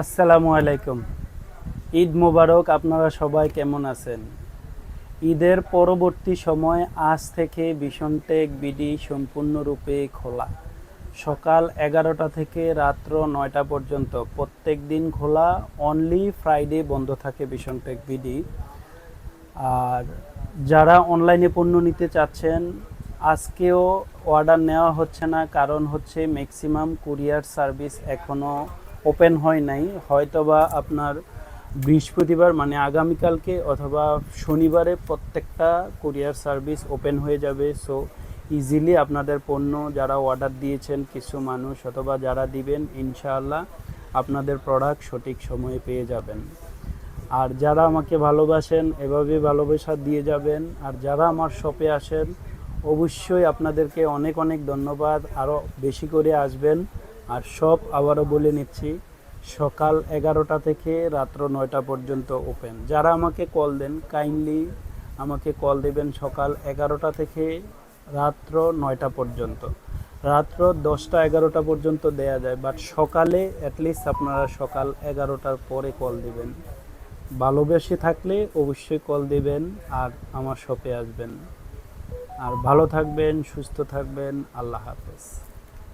আসসালামু আলাইকুম। ঈদ মোবারক। আপনারা সবাই কেমন আছেন? ঈদের পরবর্তী সময় আজ থেকে ভিশনটেক বিডি সম্পূর্ণরূপে খোলা। সকাল 11টা থেকে রাত্র 9টা পর্যন্ত প্রত্যেক দিন খোলা। অনলি ফ্রাইডে বন্ধ থাকে ভিশনটেক বিডি। আর যারা অনলাইনে পণ্য নিতে চাচ্ছেন, আজকেও অর্ডার নেওয়া হচ্ছে না, কারণ হচ্ছে ম্যাক্সিমাম কুরিয়ার সার্ভিস এখনও ওপেন হয় নাই। হয়তোবা আপনার বৃহস্পতিবার মানে আগামীকালকে অথবা শনিবারে প্রত্যেকটা কুরিয়ার সার্ভিস ওপেন হয়ে যাবে। সো ইজিলি আপনাদের পণ্য যারা অর্ডার দিয়েছেন কিছু মানুষ অথবা যারা দিবেন, ইনশাআল্লাহ আপনাদের প্রোডাক্ট সঠিক সময়ে পেয়ে যাবেন। আর যারা আমাকে ভালোবাসেন এভাবে ভালোবাসা দিয়ে যাবেন। আর যারা আমার শপে আসেন অবশ্যই আপনাদেরকে অনেক অনেক ধন্যবাদ। আরও বেশি করে আসবেন। আর শপ আবারও বলে নিচ্ছি, সকাল 11টা থেকে রাত্র 9টা পর্যন্ত ওপেন। যারা আমাকে কল দেন কাইন্ডলি আমাকে কল দেবেন সকাল 11টা থেকে রাত্র 9টা পর্যন্ত। রাত্র 10টা 11টা পর্যন্ত দেয়া যায়, বাট সকালে অ্যাটলিস্ট আপনারা সকাল 11টার পরে কল দিবেন। ভালোবেসে থাকলে অবশ্যই কল দিবেন আর আমার শপে আসবেন। আর ভালো থাকবেন, সুস্থ থাকবেন। আল্লাহ হাফেজ।